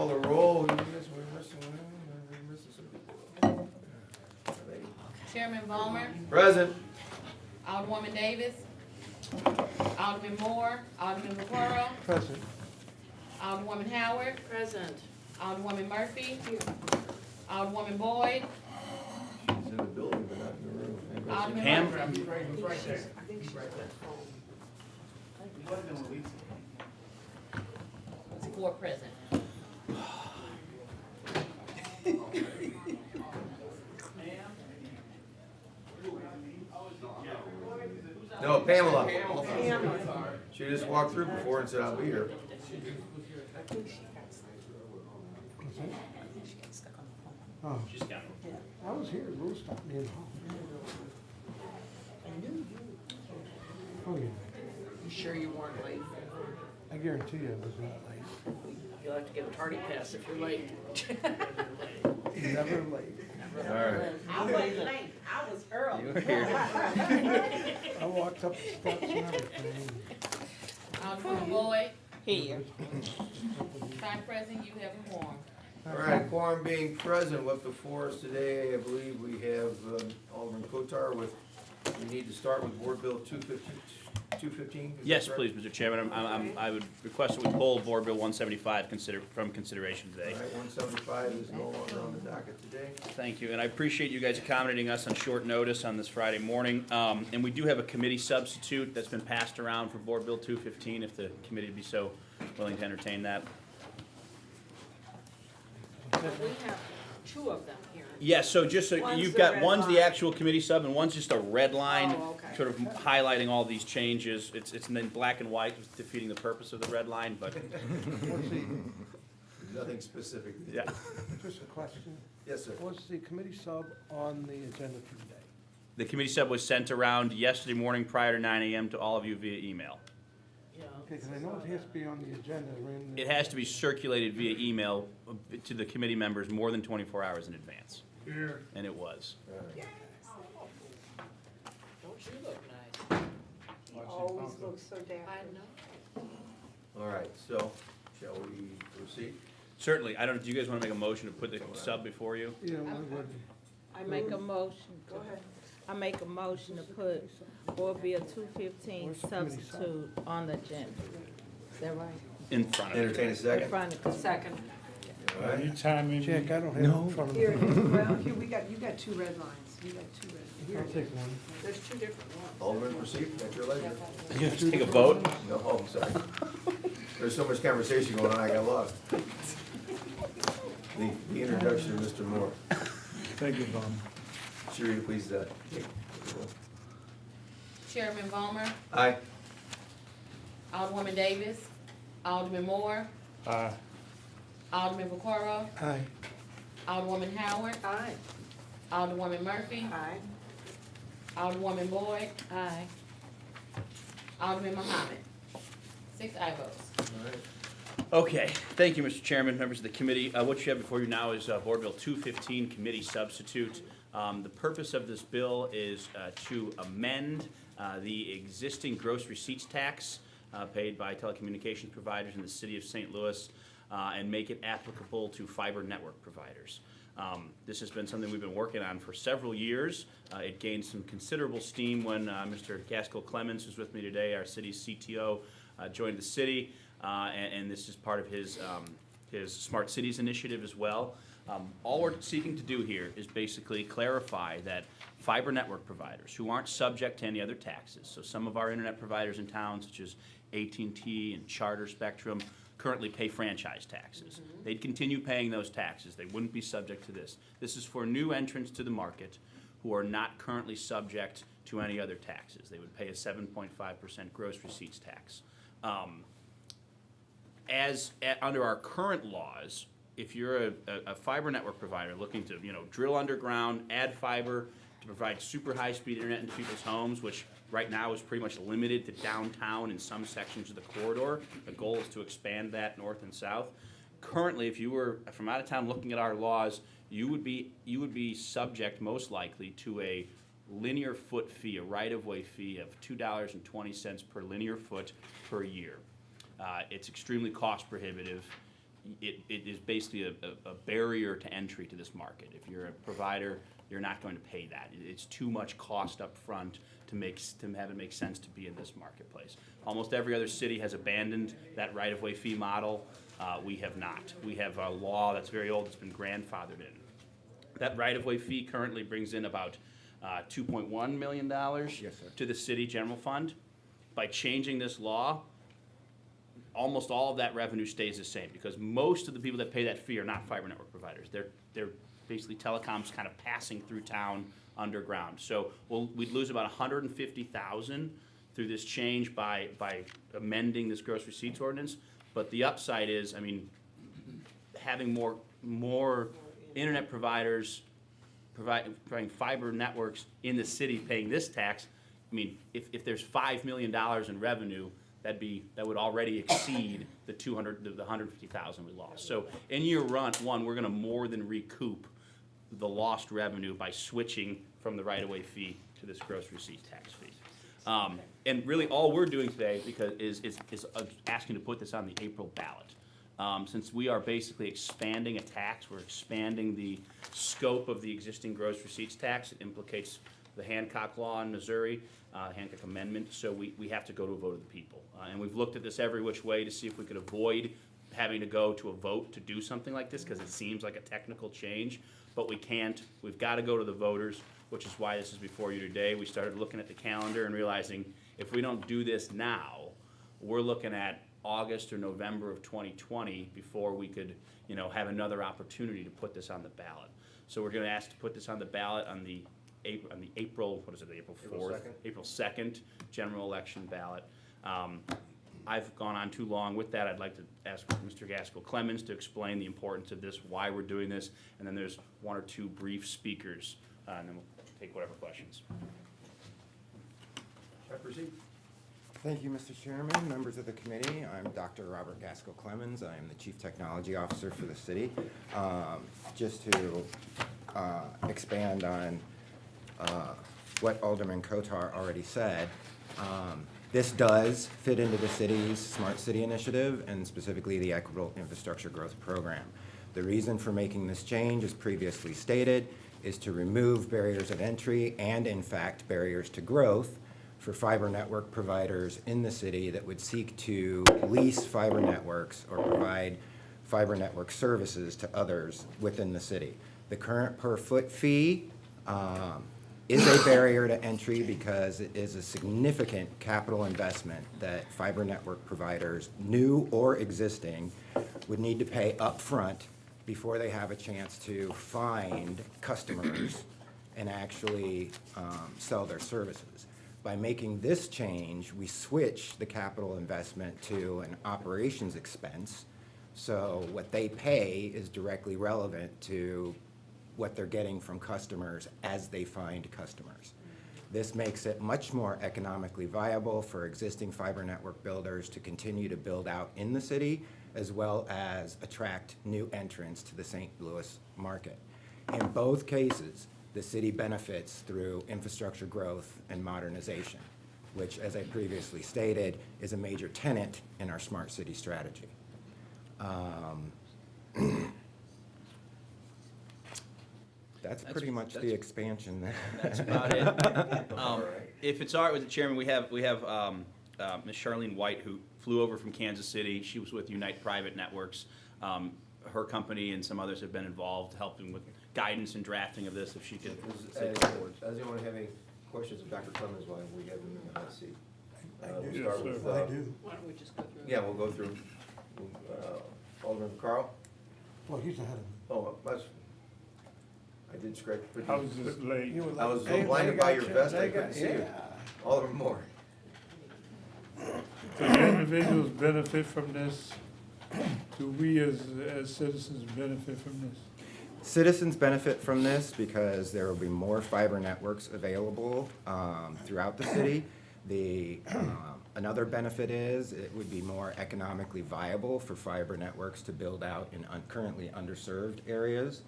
Call the roll. We're missing something. Chairman Ballmer, Present. Alderwoman Davis, Alderman Moore, Alderman Vaccaro, Present. Alderwoman Howard, Present. Alderwoman Murphy, Alderwoman Boyd, He's in the building, but not in the room. Alderman Pam? Murphy. I think she's right there. It's 4 present. No, Pamela. She just walked through before and said, I'll be here. I think she got stuck on the phone. Oh, She's got it. I was here, Rose stopped me in the hall. I knew you. Oh, yeah. You sure you weren't late? I guarantee you I was not late. You'll have to get a tardy pass if you're late. Never late. All right. I wasn't late, I was early. You were here. I walked up the steps and everything. Alderwoman Boyd, Here. 5 present, you have a quorum. All right, quorum being present, what before us today, I believe we have Alderman Coatar with, we need to start with Board Bill 215. is that Yes, correct? please, Mr. Chairman. I would request that we pull Board Bill 175 from consideration All today. right, 175 is no longer on the docket today. Thank you, and I appreciate you guys accommodating us on short notice on this Friday morning. And we do have a committee substitute that's been passed around for Board Bill 215, if the committee would be so willing to entertain that. We have 2 of them here. Yes, so just so, One's you've the got, red one's the line. actual committee sub, and one's just a red line, Oh, okay. sort of highlighting all these changes. It's in black and white, defeating the purpose of the red line, but, Nothing specific. yeah. Just a question. Yes, sir. Was the committee sub on the agenda for today? The committee sub was sent around yesterday morning prior to 9 a.m. to all of you via email. Yeah. Okay, because I know it has to be on the agenda. It has to be circulated via email to the committee members more than 24 hours in advance. Here. And it was. Don't you look nice? You always look so dapper. I know. All right, so shall we proceed? Certainly, I don't, do you guys want to make a motion to put the sub before you? Yeah, we would. I make a motion. Go ahead. I make a motion to put Board Bill 215 Where's the committee sub? substitute on the agenda. Is that right? In front of you. Entertain a In second. front of the Second. All right. Jack, I don't have it in front of me. Here it is. Well, here, you got 2 red lines. You got 2 red. Here I'll it take is. one. There's 2 different ones. Alderman, proceed at your leisure. You have to take a vote? No, I'm sorry. There's so much conversation going on, I got lost. The introduction of Mr. Moore. Thank you, Bob. Sherry, please, take the roll. Chairman Ballmer, Aye. Alderwoman Davis, Alderman Moore, Aye. Alderman Vaccaro, Aye. Alderwoman Howard, Aye. Alderwoman Murphy, Aye. Alderwoman Boyd, Aye. Alderman Muhammad. 6 aye votes. All right. Okay, thank you, Mr. Chairman, members of the committee. What you have before you now is Board Bill 215, committee substitute. The purpose of this bill is to amend the existing gross receipts tax paid by telecommunications providers in the city of St. Louis and make it applicable to fiber network providers. This has been something we've been working on for several years. It gained some considerable steam when Mr. Gaskell Clemens, who's with me today, our city's CTO, joined the city, and this is part of his Smart Cities initiative as well. All we're seeking to do here is basically clarify that fiber network providers who aren't subject to any other taxes, so some of our internet providers in town, such as AT&T and Charter Spectrum, currently pay franchise taxes. They'd continue paying those taxes. They wouldn't be subject to this. This is for new entrants to the market who are not currently subject to any other taxes. They would pay a 7.5% gross receipts tax. Under our current laws, if you're a fiber network provider looking to, drill underground, add fiber to provide super high-speed internet into people's homes, which right now is pretty much limited to downtown and some sections of the corridor. The goal is to expand that north and south. Currently, if you were from out of town looking at our laws, you would be subject most likely to a linear foot fee, a right-of-way fee of $2.20 per linear foot per year. It's extremely cost prohibitive. it is basically a barrier to entry to this market. If you're a provider, you're not going to pay that. It's too much cost up front to have it make sense to be in this marketplace. Almost every other city has abandoned that right-of-way fee model. We have not. We have a law that's very old, it's been grandfathered in. That right-of-way fee currently brings in about $2.1 million to the city general fund. By changing this law, almost all of that revenue stays the same, because most of the people that pay that fee are not fiber network providers. They're basically telecoms kind of passing through town underground. So we'd lose about $150,000 through this change by amending this gross receipts ordinance. But the upside is, I mean, having more internet providers providing fiber networks in the city paying this tax. I mean, if there's $5 million in revenue, that would already exceed the $150,000 we lost. So in year one, we're gonna more than recoup the lost revenue by switching from the right-of-way fee to this gross receipt tax fee. And really, all we're doing today is asking to put this on the April ballot. Since we are basically expanding a tax, we're expanding the scope of the existing gross receipts tax. It implicates the Hancock law in Missouri, Hancock Amendment, so we have to go to a vote of the people. And we've looked at this every which way to see if we could avoid having to go to a vote to do something like this, because it seems like a technical change, but we can't. We've got to go to the voters, which is why this is before you today. We started looking at the calendar and realizing if we don't do this now, we're looking at August or November of 2020 before we could, have another opportunity to put this on the ballot. So we're going to ask to put this on the ballot on the April 4th, April 2nd general election ballot. I've gone on too long with that. I'd like to ask Mr. Gaskell Clemens to explain the importance of this, why we're doing this, and then there's one or two brief speakers, and then we'll take whatever questions. Proceed. Thank you, Mr. Chairman, members of the committee. I'm Dr. Robert Gaskell Clemens. I am the Chief Technology Officer for the city. Just to expand on what Alderman Coatar already said, this does fit into the city's Smart City Initiative and specifically the Equitable Infrastructure Growth Program. The reason for making this change, as previously stated, is to remove barriers of entry and, in fact, barriers to growth for fiber network providers in the city that would seek to lease fiber networks or provide fiber network services to others within the city. The current per-foot fee is a barrier to entry because it is a significant capital investment that fiber network providers, new or existing, would need to pay upfront before they have a chance to find customers and actually sell their services. By making this change, we switch the capital investment to an operations expense, so what they pay is directly relevant to what they're getting from customers as they find customers. This makes it much more economically viable for existing fiber network builders to continue to build out in the city, as well as attract new entrants to the St. Louis market. In both cases, the city benefits through infrastructure growth and modernization, which, as I previously stated, is a major tenet in our smart city strategy. That's pretty much the expansion there. That's about it. If it's all right with the chairman, we have Ms. Charlene White, who flew over from Kansas City. She was with Unite Private Networks. Her company and some others have been involved helping with guidance and drafting of this, if she could say a couple words. Does anyone have any questions of Dr. Clemens while we have him in the hot seat? We'll Yes, start sir, with, I do. Why don't we just go through? Yeah, we'll go through. Alderman Carl? Well, he's ahead of me. Oh, I did scratch. I was just late. You were I was like, so hey, blinded by your got vest, I they couldn't got- see you. yeah. Alderman Moore? Do individuals benefit from this? Do we as citizens benefit from this? Citizens benefit from this because there will be more fiber networks available throughout the city. Another benefit is it would be more economically viable for fiber networks to build out in currently underserved areas,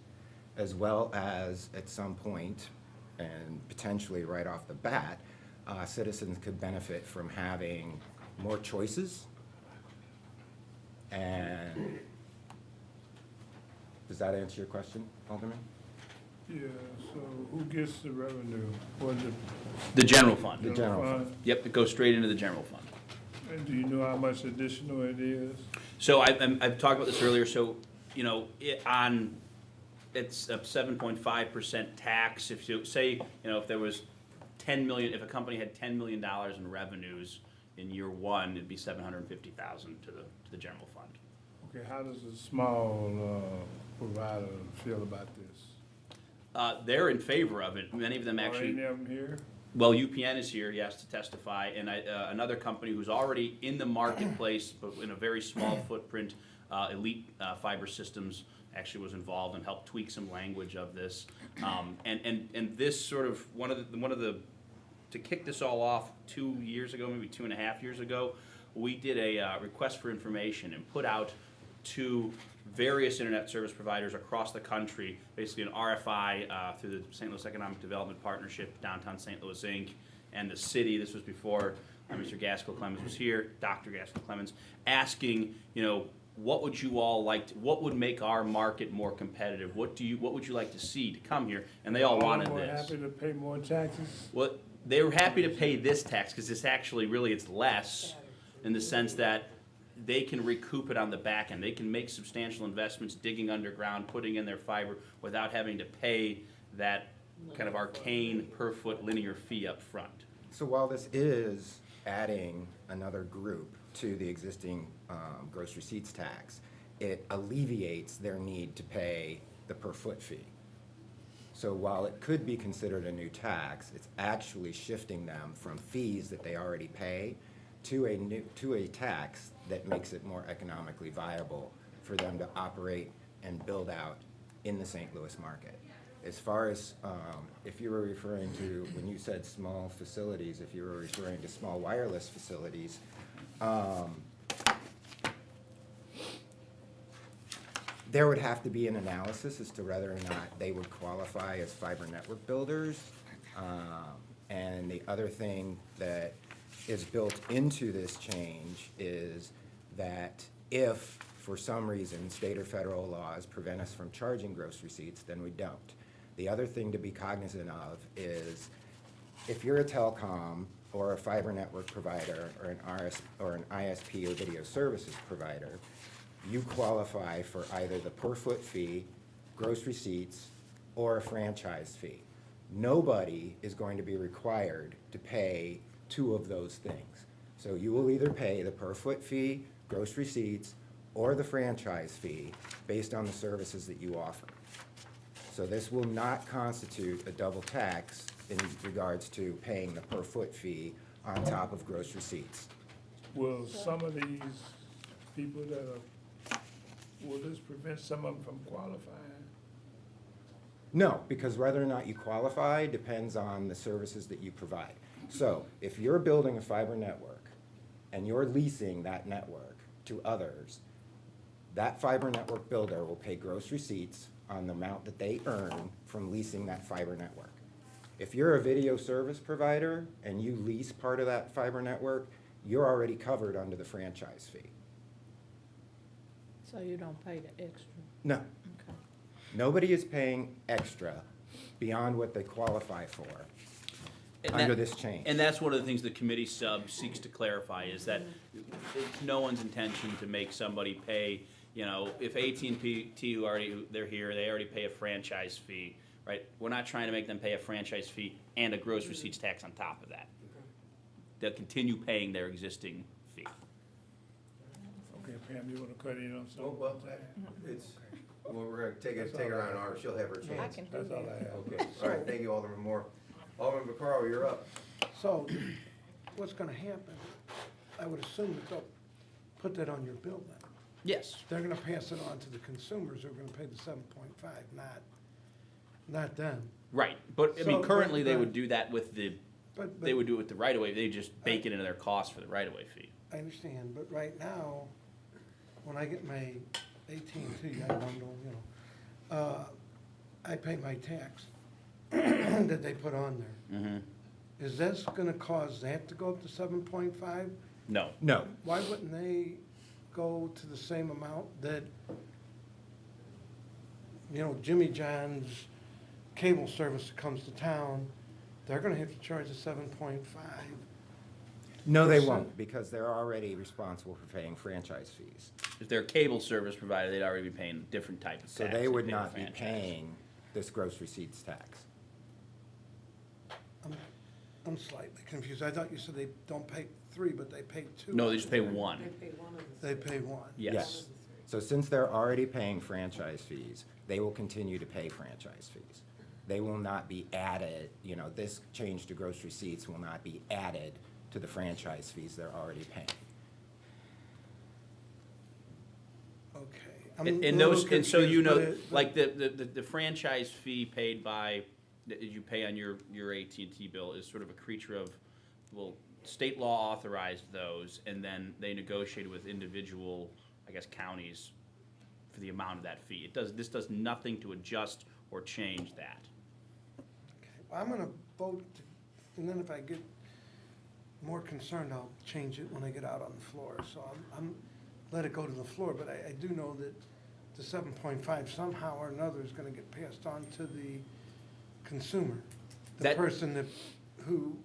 as well as at some point, and potentially right off the bat, citizens could benefit from having more choices and Does that answer your question, Alderman? Yeah, so who gets the revenue? Was it The general fund. The general fund. Yep, it goes straight into the general fund. And do you know how much additional it is? So I've talked about this earlier, so, you know, it's a 7.5% tax. If you say, you know, if there was 10 million, if a company had $10 million in revenues in year one, it'd be 750,000 to the general fund. Okay, how does a small provider feel about this? They're in favor of it. Many of them Are actually. any of them here? Well, UPN is here, yes, to testify, and another company who's already in the marketplace, but in a very small footprint, Elite Fiber Systems, actually was involved and helped tweak some language of this. And this sort of, one of the, to kick this all off 2 years ago, maybe 2.5 years ago, we did a request for information and put out to various internet service providers across the country, basically an RFI through the St. Louis Economic Development Partnership, Downtown St. Louis Inc., and the city. This was before Mr. Gaskell Clemens was here, Dr. Gaskell Clemens, asking, you know, what would you all like to, what would make our market more competitive? What would you like to see to come here? And they all wanted of them were this. happy to pay more taxes? Well, they were happy to pay this tax because this actually really it's less in the sense that they can recoup it on the back end. They can make substantial investments digging underground, putting in their fiber without having to pay that kind of arcane per foot linear fee up front. So while this is adding another group to the existing gross receipts tax, it alleviates their need to pay the per foot fee. So while it could be considered a new tax, it's actually shifting them from fees that they already pay to a tax that makes it more economically viable for them to operate and build out in the St. Louis market. As far as, if you were referring to, when you said small facilities, if you were referring to small wireless facilities, there would have to be an analysis as to whether or not they would qualify as fiber network builders. And the other thing that is built into this change is that if, for some reason, state or federal laws prevent us from charging gross receipts, then we don't. The other thing to be cognizant of is if you're a telecom or a fiber network provider or an ISP or video services provider, you qualify for either the per foot fee, gross receipts, or a franchise fee. Nobody is going to be required to pay two of those things. So you will either pay the per foot fee, gross receipts, or the franchise fee based on the services that you offer. So this will not constitute a double tax in regards to paying the per foot fee on top of gross receipts. Will some of these people that are, will this prevent some of them from qualifying? No, because whether or not you qualify depends on the services that you provide. So if you're building a fiber network and you're leasing that network to others, that fiber network builder will pay gross receipts on the amount that they earn from leasing that fiber network. If you're a video service provider and you lease part of that fiber network, you're already covered under the franchise fee. So you don't pay the extra? No, Okay. nobody is paying extra beyond what they qualify for And under that- this change. And that's one of the things the committee sub seeks to clarify, is that it's no one's intention to make somebody pay, you know, if AT&T who already, they're here, they already pay a franchise fee, right? We're not trying to make them pay a franchise fee and a gross receipts tax on top of that. They'll continue paying their existing fee. Okay, Pam, you wanna cut in on Oh, something? well, it's, well, we're gonna take her on ours, she'll have her I chance. can do That's all that. I have. Okay, all right, thank you, Alderman Moore. Alderman Vaccaro, you're up. So what's gonna happen, I would assume that they'll put that on your bill then. Yes. They're gonna pass it on to the consumers who are gonna pay the 7.5, not them. Right, but I mean, So, currently but- they would do that with the, But they would do it with the right of way, they just bake it into their cost for the right of way fee. I understand, but right now, when I get my AT&T, I bundle, you know, I pay my tax that they put on there. Mm-hmm. Is this gonna cause that to go up to 7.5? No. No, Why wouldn't they go to the same amount that you know, Jimmy John's cable service that comes to town, they're gonna have to charge a 7.5. No, they Percent. won't, because they're already responsible for paying franchise fees. If they're a cable service provider, they'd already be paying a different type of tax. So they They'd would pay a not be franchise. paying this gross receipts tax. I'm slightly confused. I thought you said they don't pay 3, but they pay 2. No, they just pay one. They pay one of the. They pay 1. Yes. So since they're already paying franchise fees, they will continue to pay franchise fees. They will not be added, you know, this change to gross receipts will not be added to the franchise fees they're already paying. Okay. I'm a And little those, and so you confused, know, but like the franchise fee paid by, that you pay on your AT&T bill is sort of a creature of, well, state law authorized those, and then they negotiated with individual, I guess, counties for the amount of that fee. This does nothing to adjust or change that. Okay, well, I'm gonna vote, and then if I get more concerned, I'll change it when I get out on the floor. So I'm, let it go to the floor, but I do know that the 7.5 somehow or another is gonna get passed on to the consumer. The That- person that, who,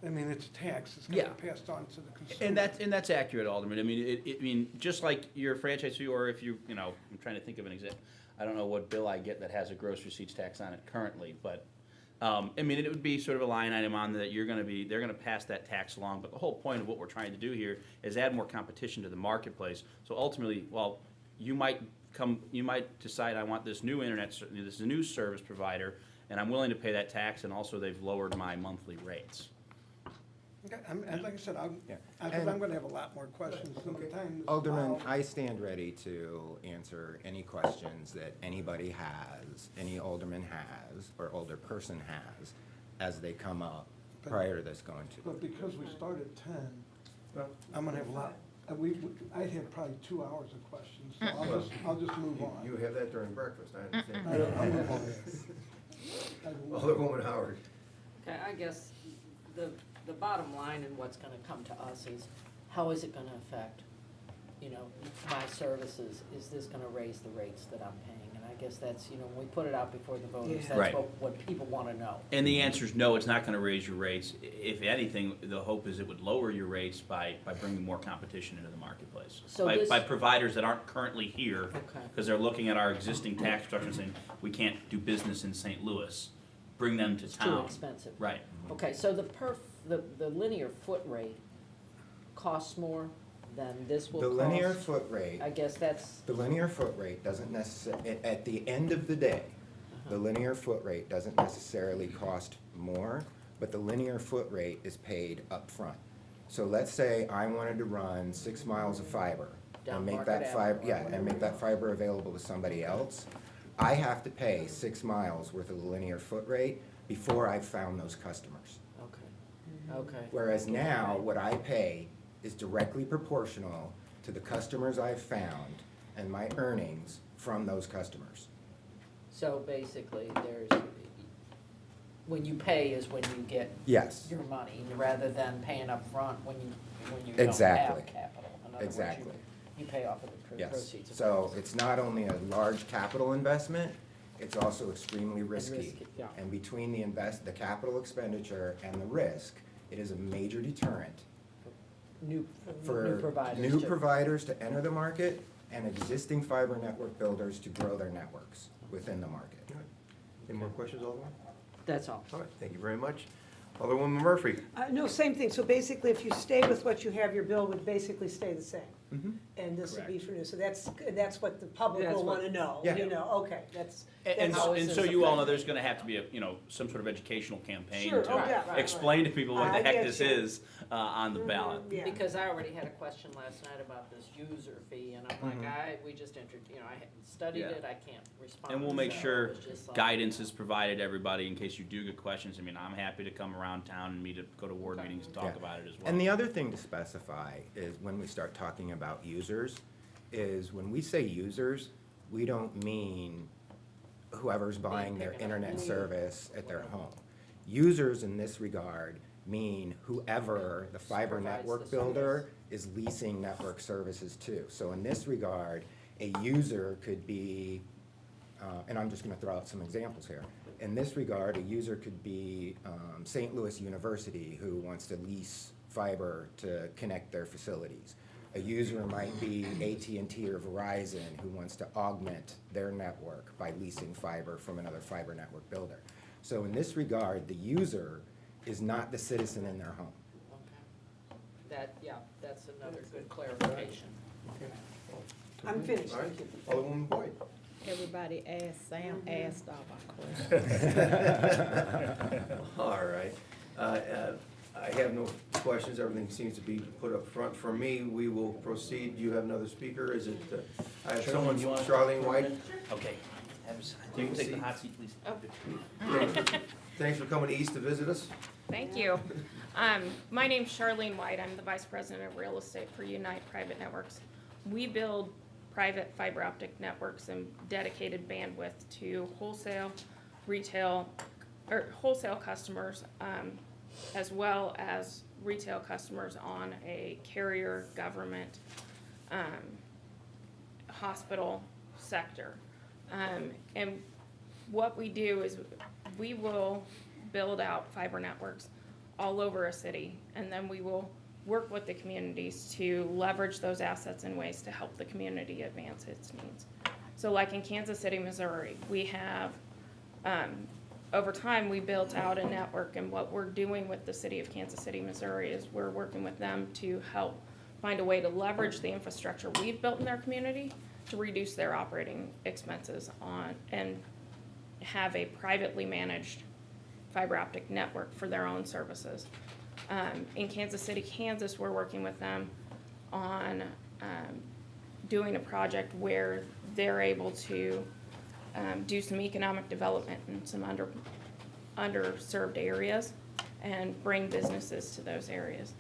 I mean, it's a tax, it's gonna Yeah. get passed on to the consumer. And that's accurate, Alderman. I mean, I mean, just like your franchise fee, or if you know, I'm trying to think of an example. I don't know what bill I get that has a gross receipts tax on it currently, but, I mean, it would be sort of a line item on that they're gonna pass that tax along. But the whole point of what we're trying to do here is add more competition to the marketplace. So ultimately, well, you might decide, I want this new this is a new service provider, and I'm willing to pay that tax, and also they've lowered my monthly rates. Okay, and like I said, Yeah. because And- I'm gonna have a lot more questions than the time. Alderman, I stand ready to answer any questions that anybody has, any alderman has, or older person has, as they come up prior to this going to. But because we started at 10, Well, I'm gonna have a lot, I'd have probably 2 hours of questions, so I'll just move on. You have that during breakfast, I understand. I'll move on. I will- Alderwoman Howard. Okay, I guess the bottom line and what's gonna come to us is, how is it gonna affect, you know, my services? Is this gonna raise the rates that I'm paying? And I guess that's, you know, when we put it out before the voters, Yeah. Right. that's what people wanna know. And the answer is no, it's not gonna raise your rates. If anything, the hope is it would lower your rates by bringing more competition into the marketplace. So By this- providers that aren't currently here, Okay. because they're looking at our existing tax structure and saying, we can't do business in St. Louis, bring them to It's too town. expensive. Right. Okay, so the linear foot rate costs more than this will The cost? linear foot rate, I guess that's, the linear foot rate doesn't necessarily, at the end of the day, the linear foot rate doesn't necessarily cost more, but the linear foot rate is paid upfront. So let's say I wanted to run 6 miles of fiber Down and make Market that fiber, Avenue. yeah, and make that fiber available to somebody else. I have to pay 6 miles worth of the linear foot rate before I've found those customers. okay. Whereas now, what I pay is directly proportional to the customers I've found and my earnings from those customers. So basically, when you pay is when you get Yes, your money, rather than paying up front when you don't Exactly. have capital. In other words, Exactly. you pay off of the yes. proceeds. of So the it's not only a large capital investment, it's also extremely risky. risky, yeah. And between the capital expenditure and the risk, it is a major deterrent new for providers. new to- providers to enter the market and existing fiber network builders to grow their networks within the market. Any more questions, Alderman? That's all. All right, thank you very much. Alderwoman Murphy. No, same thing. So basically, if you stay with what you have, your bill would basically stay the same. Mhm. And this would be Correct. for new. So that's what the public That's will what- want to know, Yeah. you know, okay, that's. And that's- how and is so this you all know affected? there's gonna have to be a, you know, some sort of educational campaign Sure, to oh, yeah, right, explain to people what the I heck get this you. is, on the ballot. Yeah. Because I already had a question last night about this user fee, and I'm like, we just entered, you know, I hadn't studied Yeah. it, I can't respond. And we'll make so sure it was just like- guidance is provided to everybody in case you do get questions. I mean, I'm happy to come around town and go to ward meetings and talk Yeah. about it as well. And the other thing to specify is when we start talking about users, is when we say users, we don't mean whoever's buying their picking up internet leads, service at their home. Users in this regard mean whoever the fiber Provides network the builder is leasing network services to. So in this regard, a user could be and I'm just gonna throw out some examples here. In this regard, a user could be St. Louis University who wants to lease fiber to connect their facilities. A user might be AT&T or Verizon who wants to augment their network by leasing fiber from another fiber network builder. So in this regard, the user is not the citizen in their home. Okay. That, yeah, that's another good clarification. I'm finished, All right, thank you. Alderwoman Boyd. Everybody asked, Sam asked all my questions. All right. I have no questions. Everything seems to be put up front. For me, we will proceed. Do you have another speaker? Is it, I have someone, you want- Charlene White. Okay. You can take the hot seat, please. Thanks for coming east to visit us. Thank you. My name's Charlene White. I'm the Vice President of Real Estate for Unite Private Networks. We build private fiber optic networks and dedicated bandwidth to wholesale, retail, or wholesale customers, as well as retail customers on a carrier, government, hospital sector. And what we do is we will build out fiber networks all over a city, and then we will work with the communities to leverage those assets in ways to help the community advance its needs. So like in Kansas City, Missouri, we have, over time, we built out a network, and what we're doing with the city of Kansas City, Missouri is we're working with them to help find a way to leverage the infrastructure we've built in their community to reduce their operating expenses on, and have a privately managed fiber optic network for their own services. In Kansas City, Kansas, we're working with them on doing a project where they're able to do some economic development in some underserved areas and bring businesses to those areas.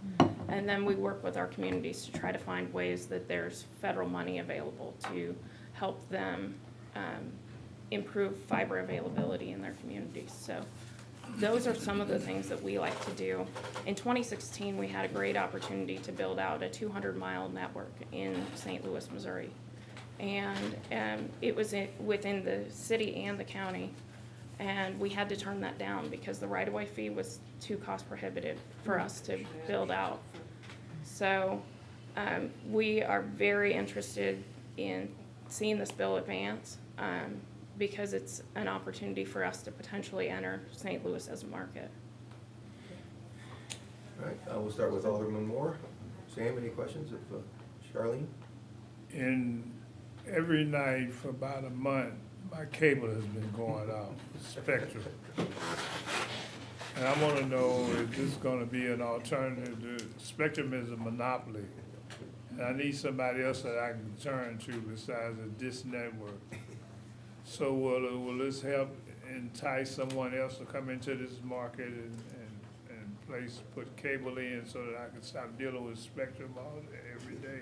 And then we work with our communities to try to find ways that there's federal money available to help them improve fiber availability in their communities. So those are some of the things that we like to do. In 2016, we had a great opportunity to build out a 200-mile network in St. Louis, Missouri. And it was within the city and the county. And we had to turn that down because the right-of-way fee was too cost prohibitive for us to build out. So we are very interested in seeing this bill advance because it's an opportunity for us to potentially enter St. Louis as a market. All right, we'll start with Alderman Moore. Sam, any questions of Charlene? And every night for about a month, my cable has been going out, Spectrum. And I wanna know if this is gonna be an alternative. Spectrum is a monopoly. And I need somebody else that I can turn to besides a DISH network. So will this help entice someone else to come into this market and put cable in so that I can stop dealing with Spectrum all every day?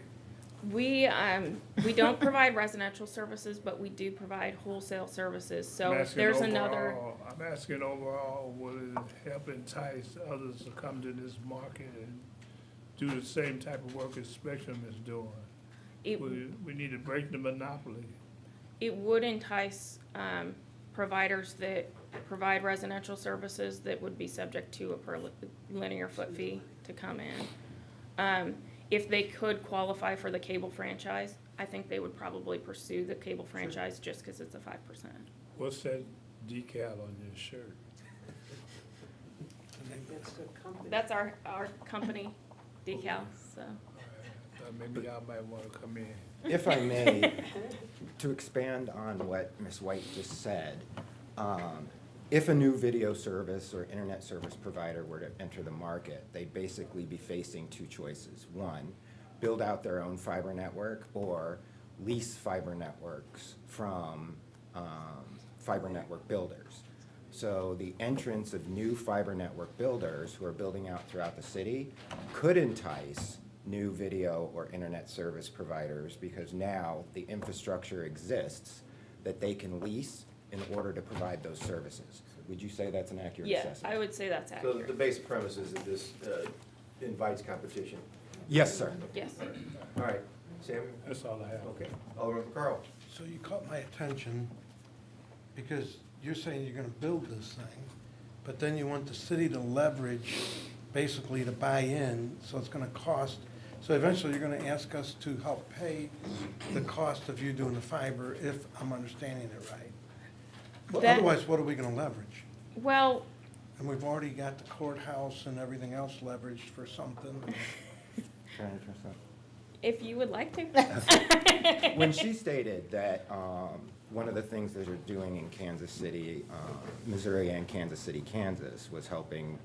We don't provide residential services, but we do provide wholesale services. So I'm if asking there's another, overall- I'm asking overall, will it help entice others to come to this market and do the same type of work as Spectrum is doing? it, We need to break the monopoly. it would entice providers that provide residential services that would be subject to a per linear foot fee to come in. If they could qualify for the cable franchise, I think they would probably pursue the cable franchise just because it's a 5%. What's that decal on your shirt? That's the company. That's our company decal, so. Maybe y'all might wanna come in. If I may, to expand on what Ms. White just said, if a new video service or internet service provider were to enter the market, they'd basically be facing two choices. One, build out their own fiber network or lease fiber networks from fiber network builders. So the entrance of new fiber network builders who are building out throughout the city could entice new video or internet service providers because now the infrastructure exists that they can lease in order to provide those services. Would you say that's an accurate Yeah, assessment? I would say that's So the accurate. basic premise is that this invites competition. Yes, sir. Yes. All right, Sam? That's all I have. Okay. Alderman Carl? So you caught my attention Because you're saying you're gonna build this thing, but then you want the city to leverage, basically to buy in, so it's gonna cost, so eventually you're gonna ask us to help pay the cost of you doing the fiber, if I'm understanding it right. Well, That- otherwise, what are we gonna leverage? Well, And we've already got the courthouse and everything else leveraged for something. if you would like to. When she stated that one of the things that they're doing in Kansas City, Missouri and Kansas City, Kansas, was helping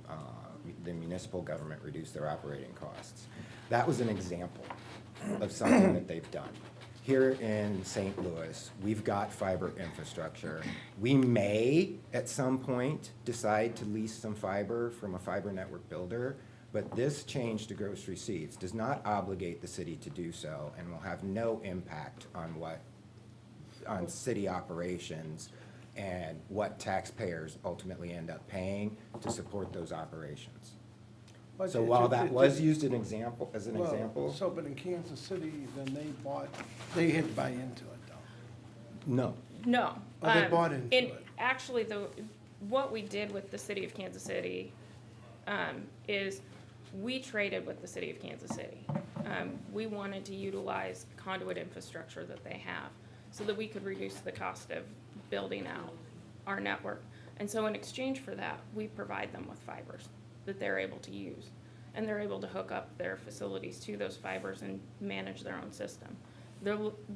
the municipal government reduce their operating costs. That was an example of something that they've done. Here in St. Louis, we've got fiber infrastructure. We may, at some point, decide to lease some fiber from a fiber network builder, but this change to gross receipts does not obligate the city to do so and will have no impact on city operations and what taxpayers ultimately end up paying to support those operations. So while that was used as an example, Well, so, but in Kansas City, then they had to buy into it though. no. No. Oh, they bought into and it. Actually, what we did with the city of Kansas City is we traded with the city of Kansas City. We wanted to utilize conduit infrastructure that they have so that we could reduce the cost of building out our network. And so in exchange for that, we provide them with fibers that they're able to use. And they're able to hook up their facilities to those fibers and manage their own system.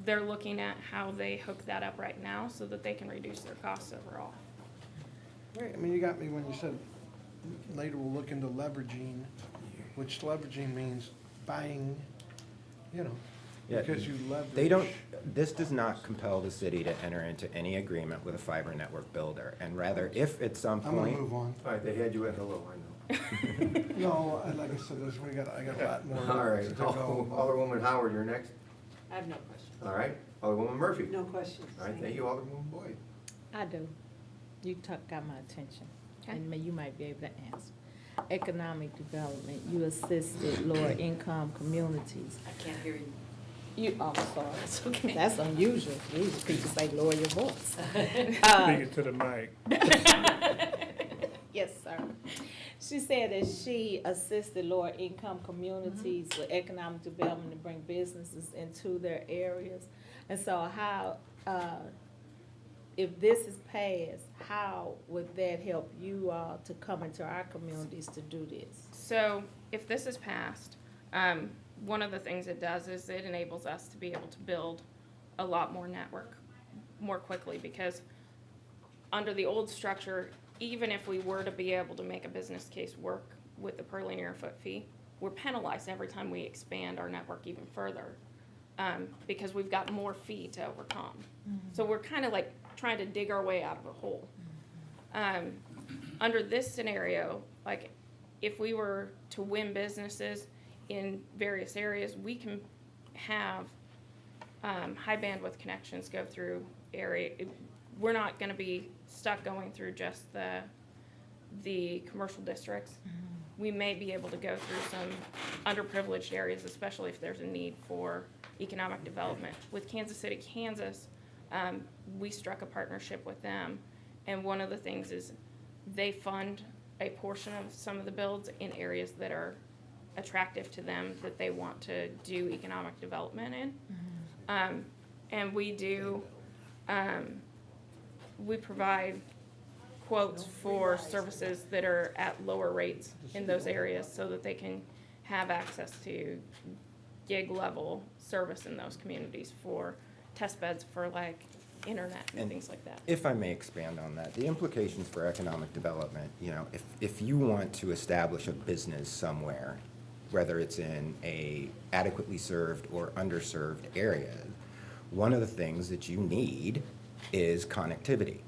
They're looking at how they hook that up right now so that they can reduce their costs overall. Right, I mean, you got me when you said later we'll look into leveraging, which leveraging means buying, you know, Yeah, because you leverage. This does not compel the city to enter into any agreement with a fiber network builder, and rather, if at some I'm gonna point. move on. All right, they had you at hello, I know. No, like I said, I got a lot more. All right, to go. Alderwoman Howard, you're next. I have no questions. All right, Alderwoman Murphy. No questions. All right, thank you, Alderwoman Boyd. I do. You got my attention, Okay. and you might be able to answer. Economic development, you assisted lower income communities. I can't hear you. I'm sorry. That's okay. That's unusual. Usually people say lower your voice. Speak it to the mic. Yes, sir. She said that she assisted lower income communities with economic development to bring businesses into their areas. And so how, if this is passed, how would that help you all to come into our communities to do this? So if this is passed, one of the things it does is it enables us to be able to build a lot more network more quickly, because under the old structure, even if we were to be able to make a business case work with the per linear foot fee, we're penalized every time we expand our network even further, because we've got more fee to overcome. So we're kind of like trying to dig our way out of a hole. Under this scenario, like if we were to win businesses in various areas, we can have high bandwidth connections go through area. We're not gonna be stuck going through just the commercial districts. We may be able to go through some underprivileged areas, especially if there's a need for economic development. With Kansas City, Kansas, we struck a partnership with them, and one of the things is they fund a portion of some of the builds in areas that are attractive to them, that they want to do economic development in. And we do, we provide quotes for services that are at lower rates in those areas so that they can have access to gig level service in those communities for test beds for like internet and things like that. If I may expand on that, the implications for economic development, you know, if you want to establish a business somewhere, whether it's in a adequately served or underserved area, one of the things that you need is connectivity.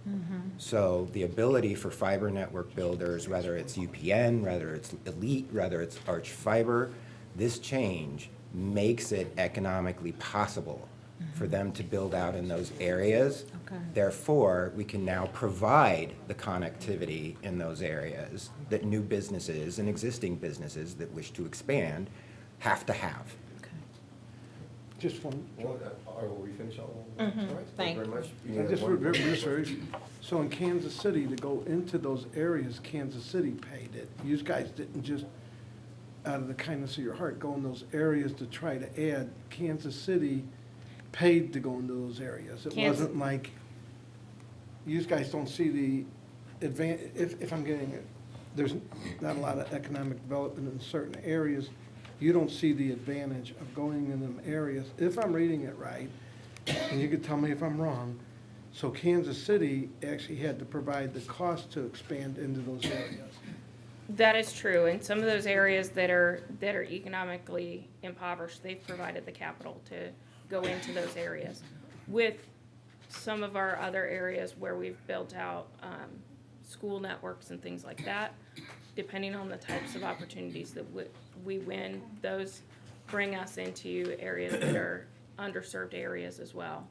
So the ability for fiber network builders, whether it's UPN, whether it's Elite, whether it's Arch Fiber, this change makes it economically possible for them to build out in those areas. Okay. Therefore, we can now provide the connectivity in those areas that new businesses and existing businesses that wish to expand have to have. Okay. Just one. Are we finished all? Mhm. All right, Thank very much. I just researched, so in Kansas City, to go into those areas, Kansas City paid it. You guys didn't just, out of the kindness of your heart, go in those areas to try to add. Kansas City paid to go into those areas. It Kansas- wasn't like, you guys don't see the if I'm getting it, there's not a lot of economic development in certain areas. You don't see the advantage of going in them areas, if I'm reading it right, and you could tell me if I'm wrong. So Kansas City actually had to provide the cost to expand into those areas. That is true. In some of those areas that are economically impoverished, they've provided the capital to go into those areas. With some of our other areas where we've built out, school networks and things like that, depending on the types of opportunities that we win, those bring us into areas that are underserved areas as well.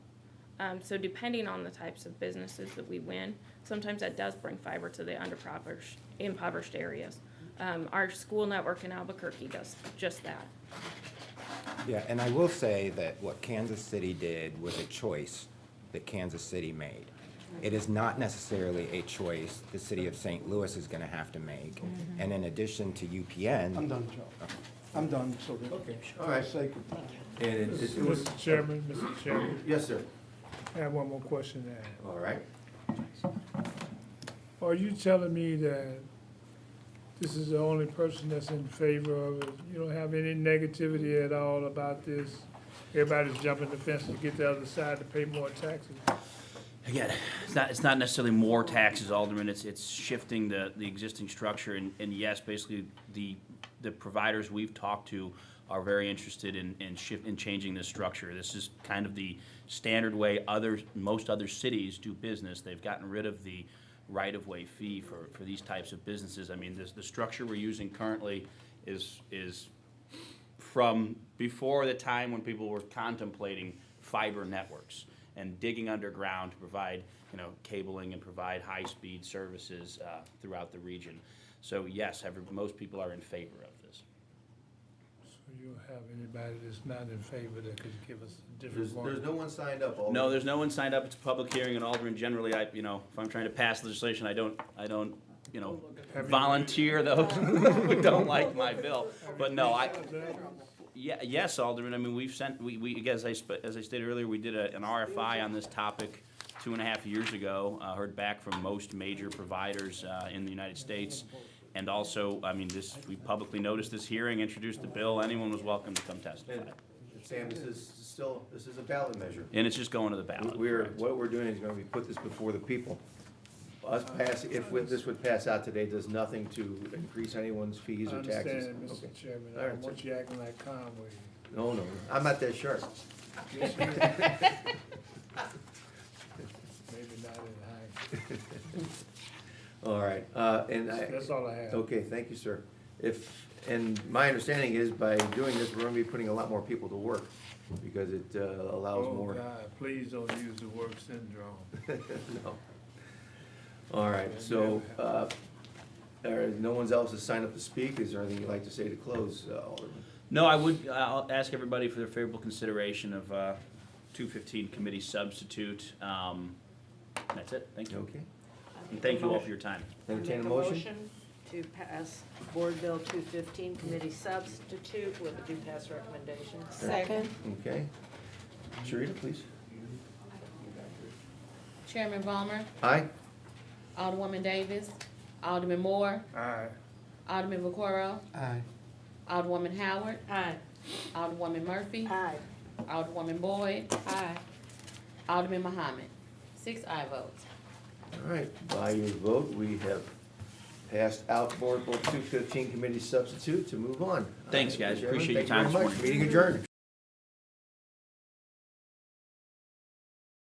So depending on the types of businesses that we win, sometimes that does bring fiber to the impoverished areas. Our school network in Albuquerque does just that. Yeah, and I will say that what Kansas City did was a choice that Kansas City made. It is not necessarily a choice the city of St. Louis is gonna have to make. And in addition to UPN. I'm done, Joe. I'm done, so that, Okay, all for right. the sake of. And it was, Mr. Chairman, yes, sir. I have one more question to ask. All right. Are you telling me that this is the only person that's in favor of it? You don't have any negativity at all about this? Everybody's jumping the fence to get the other side to pay more taxes? Again, it's not necessarily more taxes, Alderman, it's shifting the existing structure, and yes, basically, the providers we've talked to are very interested in changing this structure. This is kind of the standard way most other cities do business. They've gotten rid of the right-of-way fee for these types of businesses. I mean, the structure we're using currently is from before the time when people were contemplating fiber networks and digging underground to provide, cabling and provide high-speed services throughout the region. So yes, most people are in favor of this. So you don't have anybody that's not in favor that could give us a different There's one? no one signed up, Alderman. No, there's no one signed up. It's a public hearing, and Alderman, generally, if I'm trying to pass legislation, I don't, volunteer those who don't like my bill. But no, yes, Alderman, I mean, we've sent, as I stated earlier, we did an RFI on this topic 2.5 years ago, heard back from most major providers in the United States. And also, I mean, we publicly noticed this hearing, introduced the bill, anyone was welcome to come testify. And Sam, this is a ballot measure. And it's just going to the ballot. What we're doing is gonna be put this before the people. Us passing, this would pass out today, does nothing to increase anyone's fees I or taxes. understand, Okay. Mr. Chairman, All I right, don't want you acting like Conway. No, I'm not that sharp. Maybe not in height. All right, That's all I have. okay, thank you, sir. And my understanding is by doing this, we're gonna be putting a lot more people to work, because it allows Oh, more. God, please don't use the word syndrome. No. All right, so, no one else has signed up to speak. Is there anything you'd like to say to close, Alderman? No, I'll ask everybody for their favorable consideration of 215 committee substitute. That's it, thank you. Okay. And thank you all for your time. Entertain a Make motion? to pass Board Bill 215 committee substitute with a do pass recommendation. Second. Okay. Sharita, please. Chairman Ballmer, Aye? Alderwoman Davis, Alderman Moore, Aye. Alderman Vaccaro, Aye. Alderwoman Howard, Aye. Alderwoman Murphy, Aye. Alderwoman Boyd, Alderman Muhammad. 6 aye votes. All right, by your vote, we have passed out Board Bill 215 committee substitute to move on. Thanks, guys. Chairman, Appreciate your thank you time very this much. morning. Meeting adjourned.